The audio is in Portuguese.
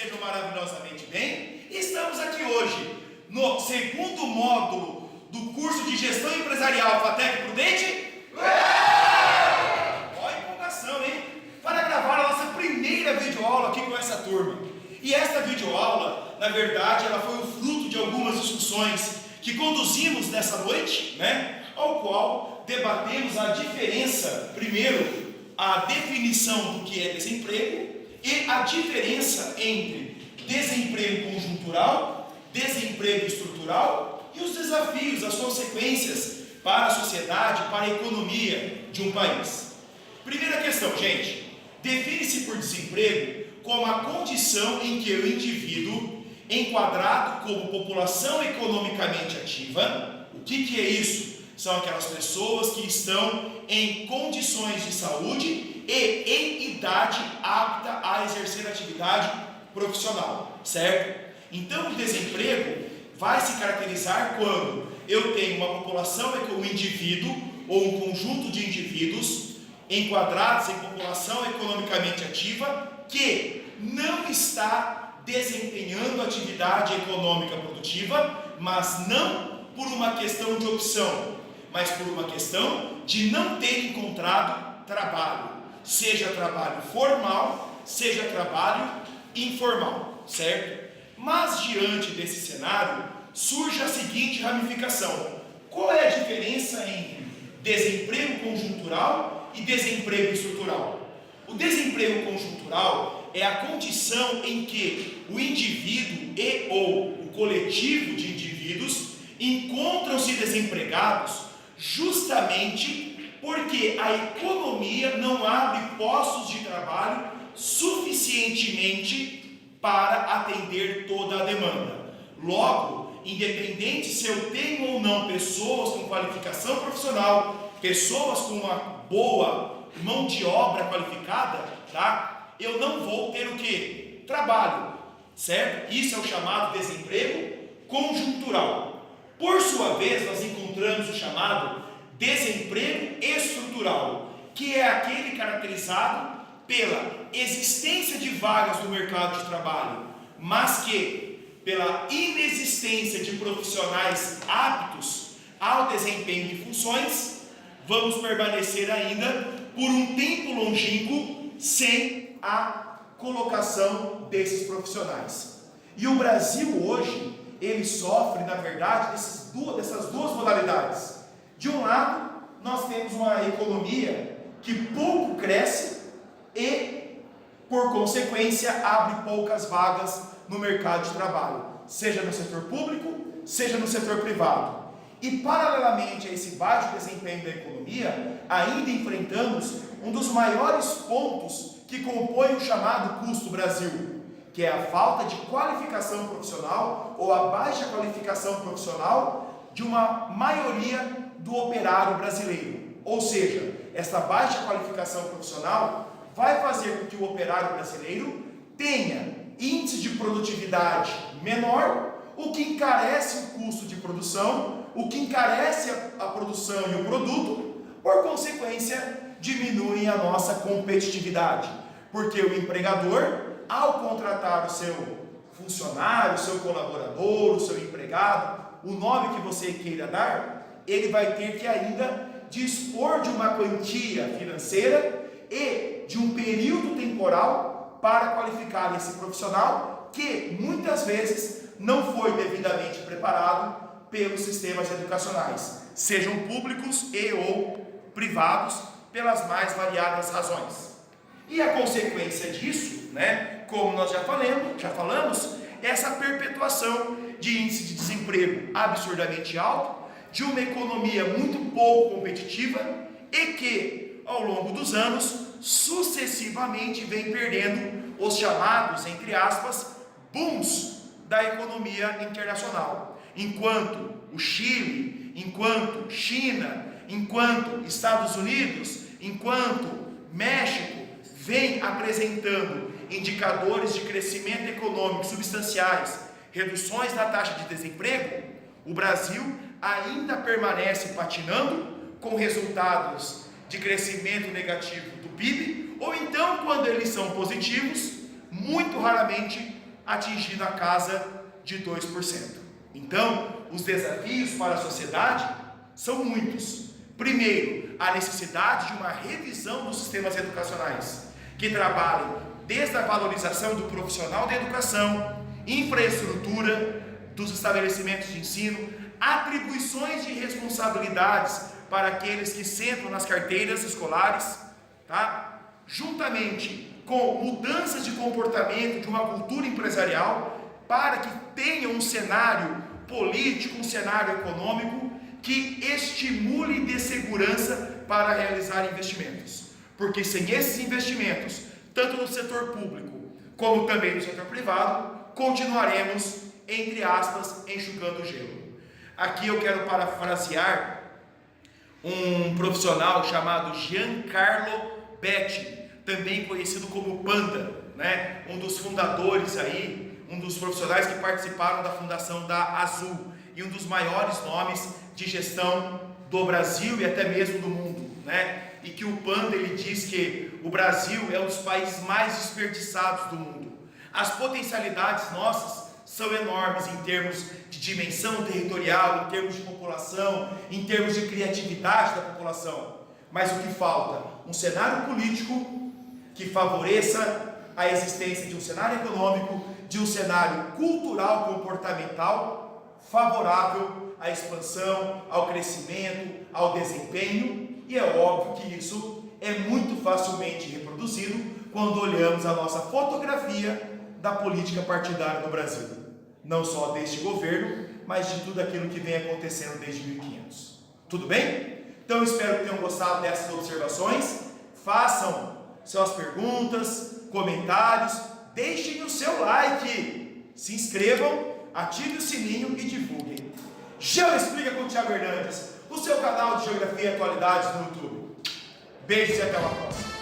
estejam maravilhosamente bem. Estamos aqui hoje no segundo módulo do curso de Gestão Empresarial FATEC Prudente. Olha a empolgação, hein? Para gravar a nossa primeira videoaula aqui com essa turma. E esta videoaula, na verdade, ela foi o fruto de algumas discussões que conduzimos nessa noite, né? Ao qual debatemos a diferença, primeiro, a definição do que é desemprego e a diferença entre desemprego conjuntural, desemprego estrutural e os desafios, as consequências para a sociedade, para a economia de um país. Primeira questão, gente, define-se por desemprego como a condição em que o indivíduo, enquadrado como população economicamente ativa, o que é isso? São aquelas pessoas que estão em condições de saúde e em idade apta a exercer atividade profissional, certo? Então o desemprego vai se caracterizar quando eu tenho uma população, um indivíduo ou um conjunto de indivíduos enquadrados em população economicamente ativa que não está desempenhando atividade econômica produtiva, mas não por uma questão de opção, mas por uma questão de não ter encontrado trabalho, seja trabalho formal, seja trabalho informal, certo? Mas diante desse cenário, surge a seguinte ramificação: qual é a diferença entre desemprego conjuntural e desemprego estrutural? O desemprego conjuntural é a condição em que o indivíduo e ou o coletivo de indivíduos encontram-se desempregados justamente porque a economia não abre postos de trabalho suficientemente para atender toda a demanda. Logo, independente se eu tenho ou não pessoas com qualificação profissional, pessoas com uma boa mão de obra qualificada, tá? Eu não vou ter o que? Trabalho, certo? Isso é o chamado desemprego conjuntural. Por sua vez, nós encontramos o chamado desemprego estrutural, que é aquele caracterizado pela existência de vagas no mercado de trabalho, mas que, pela inexistência de profissionais aptos ao desempenho de funções, vamos permanecer ainda por um tempo longínquo sem a colocação desses profissionais. E o Brasil hoje, ele sofre, na verdade, dessas duas modalidades. De um lado, nós temos uma economia que pouco cresce e, por consequência, abre poucas vagas no mercado de trabalho, seja no setor público, seja no setor privado. E, paralelamente a esse baixo desempenho da economia, ainda enfrentamos um dos maiores pontos que compõe o chamado custo Brasil, que é a falta de qualificação profissional ou a baixa qualificação profissional de uma maioria do operário brasileiro. Ou seja, essa baixa qualificação profissional vai fazer com que o operário brasileiro tenha índice de produtividade menor, o que encarece o custo de produção, o que encarece a produção e o produto, por consequência, diminuem a nossa competitividade, porque o empregador, ao contratar o seu funcionário, o seu colaborador, o seu empregado, o nome que você queira dar, ele vai ter que ainda dispor de uma quantia financeira e de um período temporal para qualificar esse profissional que muitas vezes não foi devidamente preparado pelos sistemas educacionais, sejam públicos e ou privados, pelas mais variadas razões. E a consequência disso, né, como nós já falamos, é essa perpetuação de índice de desemprego absurdamente alto, de uma economia muito pouco competitiva e que, ao longo dos anos, sucessivamente vem perdendo os chamados, entre aspas, booms da economia internacional. Enquanto o Chile, enquanto China, enquanto Estados Unidos, enquanto México vem apresentando indicadores de crescimento econômico substanciais, reduções na taxa de desemprego, o Brasil ainda permanece patinando com resultados de crescimento negativo do PIB, ou então, quando eles são positivos, muito raramente atingindo a casa de 2%. Então, os desafios para a sociedade são muitos. Primeiro, a necessidade de uma revisão dos sistemas educacionais, que trabalhem desde a valorização do profissional da educação, infraestrutura dos estabelecimentos de ensino, atribuições de responsabilidades para aqueles que sentam nas carteiras escolares, tá? Juntamente com mudanças de comportamento de uma cultura empresarial, para que tenha um cenário político, um cenário econômico que estimule e dê segurança para realizar investimentos. Porque sem esses investimentos, tanto no setor público como também no setor privado, continuaremos, entre aspas, enxugando o gelo. Aqui eu quero parafrasear um profissional chamado Giancarlo Betti, também conhecido como Panda, né? Um dos fundadores aí, um dos profissionais que participaram da fundação da Azul e um dos maiores nomes de gestão do Brasil e até mesmo do mundo, né? E que o Panda, ele diz que o Brasil é um dos países mais desperdiçados do mundo. As potencialidades nossas são enormes em termos de dimensão territorial, em termos de população, em termos de criatividade da população. Mas o que falta? Um cenário político que favoreça a existência de um cenário econômico, de um cenário cultural comportamental favorável à expansão, ao crescimento, ao desempenho, e é óbvio que isso é muito facilmente reproduzido quando olhamos a nossa fotografia da política partidária no Brasil, não só deste governo, mas de tudo aquilo que vem acontecendo desde 1500. Tudo bem? Então espero que tenham gostado dessas observações. Façam suas perguntas, comentários, deixem o seu like, se inscrevam, ative o sininho e divulguem. Geo Explica com o Thiago Hernandes, o seu canal de Geografia e Atualidades no YouTube. Beijos e até uma próxima.